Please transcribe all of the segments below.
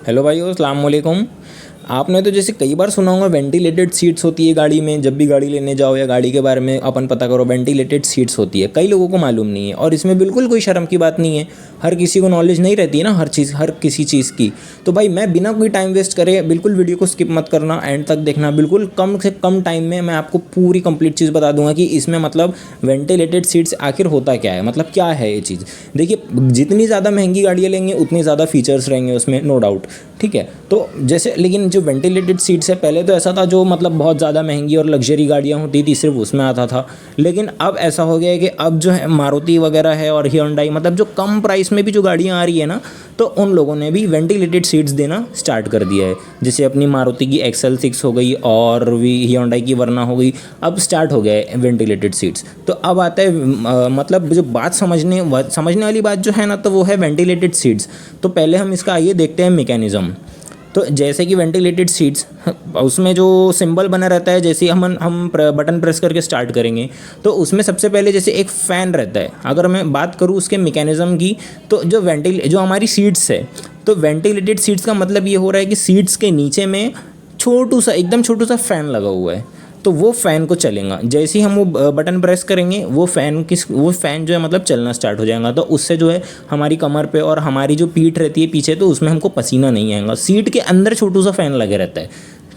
Hello भाइयों, अस्सलाम वालेकुम। आपने तो जैसे कई बार सुना होगा वेंटिलेटेड सीट्स होती है गाड़ी में। जब भी गाड़ी लेने जाओ या गाड़ी के बारे में अपन पता करो, वेंटिलेटेड सीट्स होती है। कई लोगों को मालूम नहीं है और इसमें बिल्कुल कोई शर्म की बात नहीं है। हर किसी को नॉलेज नहीं रहती है ना हर किसी चीज़ की। तो भाई मैं बिना कोई टाइम वेस्ट करे, बिल्कुल वीडियो को स्किप मत करना, एंड तक देखना। बिल्कुल कम से कम टाइम में मैं आपको पूरी कंप्लीट चीज़ बता दूंगा कि इसमें मतलब वेंटिलेटेड सीट्स आखिर होता क्या है, मतलब क्या है ये चीज़। देखिए, जितनी ज़्यादा महंगी गाड़ियाँ लेंगे उतनी ज़्यादा फीचर्स रहेंगे उसमें, नो डाउट। ठीक है, तो जैसे लेकिन जो वेंटिलेटेड सीट्स है, पहले तो ऐसा था जो मतलब बहुत ज़्यादा महंगी और लग्जरी गाड़ियाँ होती थी सिर्फ उसमें आता था। लेकिन अब ऐसा हो गया है कि अब जो है मारुति वगैरह है और Hyundai, मतलब जो कम प्राइस में भी जो गाड़ियाँ आ रही है ना, तो उन लोगों ने भी वेंटिलेटेड सीट्स देना स्टार्ट कर दिया है। जैसे अपनी मारुति की XL6 हो गई और भी Hyundai की वरना हो गई, अब स्टार्ट हो गया है वेंटिलेटेड सीट्स। तो अब आता है मतलब जो बात समझने वाली बात जो है ना, तो वो है वेंटिलेटेड सीट्स। तो पहले हम इसका आइए देखते हैं मैकेनिज़्म। तो जैसे कि वेंटिलेटेड सीट्स, उसमें जो सिंबल बना रहता है, जैसे हम बटन प्रेस करके स्टार्ट करेंगे तो उसमें सबसे पहले जैसे एक फ़ैन रहता है। अगर मैं बात करूँ उसके मैकेनिज़्म की, तो जो हमारी सीट्स है, तो वेंटिलेटेड सीट्स का मतलब ये हो रहा है कि सीट्स के नीचे में एकदम छोटू सा फ़ैन लगा हुआ है। तो वो फ़ैन को चलेगा, जैसे ही हम वो बटन प्रेस करेंगे वो फ़ैन जो है मतलब चलना स्टार्ट हो जाएगा। तो उससे जो है हमारी कमर पे और हमारी जो पीठ रहती है पीछे, तो उसमें हमको पसीना नहीं आएगा। सीट के अंदर छोटू सा फ़ैन लगे रहता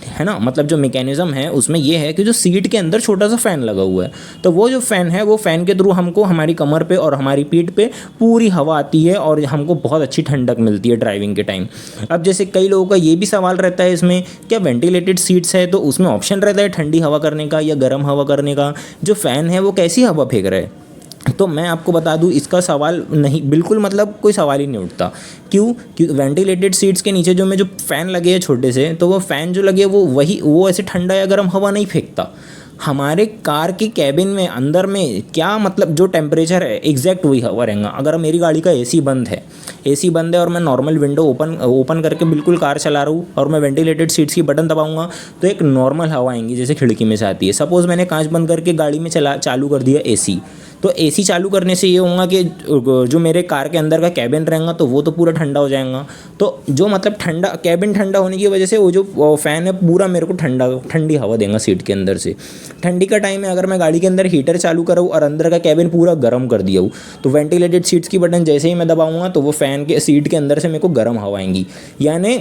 है ना। मतलब जो मैकेनिज़्म है उसमें ये है कि जो सीट के अंदर छोटा सा फ़ैन लगा हुआ है, तो वो जो फ़ैन है वो फ़ैन के थ्रू हमको हमारी कमर पे और हमारी पीठ पे पूरी हवा आती है और हमको बहुत अच्छी ठंडक मिलती है ड्राइविंग के टाइम। अब जैसे कई लोगों का ये भी सवाल रहता है इसमें, क्या वेंटिलेटेड सीट्स है तो उसमें ऑप्शन रहता है ठंडी हवा करने का या गर्म हवा करने का, जो फ़ैन है वो कैसी हवा फेंक रहा है। तो मैं आपको बता दूं, इसका सवाल नहीं, बिल्कुल मतलब कोई सवाल ही नहीं उठता। क्योंकि वेंटिलेटेड सीट्स के नीचे जो फ़ैन लगे हैं छोटे से, तो वो फ़ैन जो लगे वो ऐसे ठंडा या गर्म हवा नहीं फेंकता। हमारे कार के कैबिन में अंदर में क्या मतलब जो टेम्परेचर है एग्जैक्ट वही हवा रहेगा। अगर मेरी गाड़ी का एसी बंद है और मैं नॉर्मल विंडो ओपन करके बिल्कुल कार चला रहा हूँ और मैं वेंटिलेटेड सीट्स की बटन दबाऊंगा, तो एक नॉर्मल हवा आएंगी जैसे खिड़की में से आती है। सपोज़ मैंने कांच बंद करके गाड़ी में चालू कर दिया एसी, तो एसी चालू करने से ये होगा कि जो मेरे कार के अंदर का कैबिन रहेगा तो वो तो पूरा ठंडा हो जाएगा। तो जो मतलब कैबिन ठंडा होने की वजह से वो जो फ़ैन है पूरा मेरे को ठंडी हवा देगा सीट के अंदर से। ठंडी का टाइम है, अगर मैं गाड़ी के अंदर हीटर चालू करूँ और अंदर का कैबिन पूरा गर्म कर दिया हूँ, तो वेंटिलेटेड सीट्स की बटन जैसे ही मैं दबाऊंगा तो वो फ़ैन के सीट के अंदर से मेरे को गर्म हवा आएंगी। यानी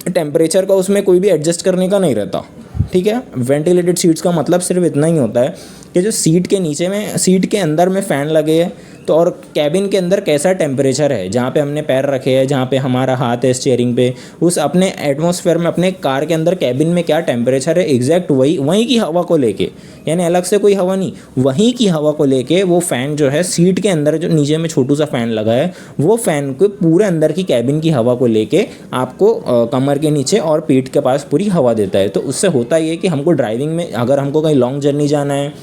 टेम्परेचर का उसमें कोई भी एडजस्ट करने का नहीं रहता। ठीक है, वेंटिलेटेड सीट्स का मतलब सिर्फ इतना ही होता है कि जो सीट के अंदर में फ़ैन लगे है, तो और कैबिन के अंदर कैसा टेम्परेचर है, जहाँ पे हमने पैर रखे हैं, जहाँ पे हमारा हाथ है स्टीयरिंग पे, उस अपने एटमॉस्फेयर में अपने कार के अंदर कैबिन में क्या टेम्परेचर है एग्जैक्ट वहीं की हवा को लेके, यानी अलग से कोई हवा नहीं, वहीं की हवा को लेके वो फ़ैन जो है सीट के अंदर जो नीचे में छोटू सा फ़ैन लगा है, वो फ़ैन को पूरे अंदर की कैबिन की हवा को लेके आपको कमर के नीचे और पीठ के पास पूरी हवा देता है। तो उससे होता ये कि हमको ड्राइविंग में, अगर हमको कहीं लॉन्ग जर्नी जाना है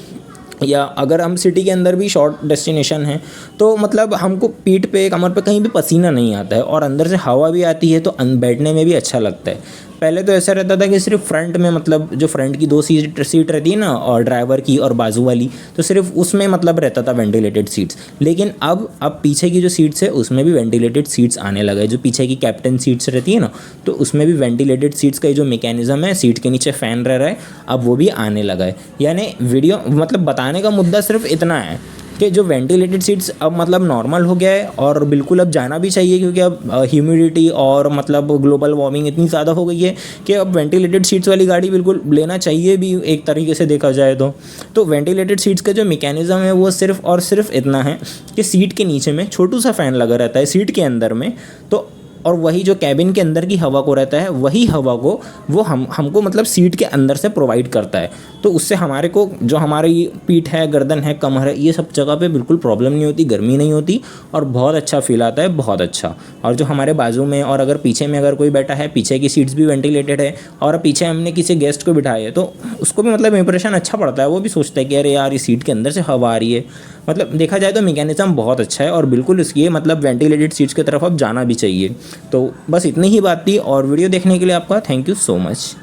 या अगर हम सिटी के अंदर भी शॉर्ट डेस्टिनेशन है, तो मतलब हमको पीठ पे कमर पे कहीं भी पसीना नहीं आता है और अंदर से हवा भी आती है, तो बैठने में भी अच्छा लगता है। पहले तो ऐसा रहता था कि सिर्फ फ्रंट में, मतलब जो फ्रंट की 2 सीट रहती है ना, और ड्राइवर की और बाजू वाली, तो सिर्फ उसमें मतलब रहता था वेंटिलेटेड सीट्स। लेकिन अब पीछे की जो सीट्स है उसमें भी वेंटिलेटेड सीट्स आने लगा है। जो पीछे की कैप्टन सीट्स रहती है ना, तो उसमें भी वेंटिलेटेड सीट्स का जो मैकेनिज़्म है, सीट के नीचे फ़ैन रह रहा है, अब वो भी आने लगा है। यानी वीडियो मतलब बताने का मुद्दा सिर्फ इतना है कि जो वेंटिलेटेड सीट्स अब मतलब नॉर्मल हो गया है और बिल्कुल अब जाना भी चाहिए, क्योंकि अब ह्यूमिडिटी और मतलब ग्लोबल वार्मिंग इतनी ज़्यादा हो गई है कि अब वेंटिलेटेड सीट्स वाली गाड़ी बिल्कुल लेना चाहिए भी, एक तरीके से देखा जाए तो वेंटिलेटेड सीट्स का जो मैकेनिज़्म है वो सिर्फ और सिर्फ इतना है कि सीट के नीचे में छोटू सा फ़ैन लगा रहता है सीट के अंदर में, तो और वही जो कैबिन के अंदर की हवा को रहता है, वही हवा को वो हमको मतलब सीट के अंदर से प्रोवाइड करता है। तो उससे हमारे को जो हमारी पीठ है, गर्दन है, कमर है, ये सब जगह पे बिल्कुल प्रॉब्लम नहीं होती, गर्मी नहीं होती और बहुत अच्छा फील आता है, बहुत अच्छा। और जो हमारे बाजू में और अगर पीछे में अगर कोई बैठा है, पीछे की सीट्स भी वेंटिलेटेड है और पीछे हमने किसी गेस्ट को बिठाया है, तो उसको भी मतलब इंप्रेशन अच्छा पड़ता है। वो भी सोचता है कि अरे यार, इस सीट के अंदर से हवा आ रही है। मतलब देखा जाए तो मैकेनिज़्म बहुत अच्छा है और बिल्कुल इसलिए मतलब वेंटिलेटेड सीट्स की तरफ अब जाना भी चाहिए। तो बस इतनी ही बात थी और वीडियो देखने के लिए आपका थैंक यू सो मच।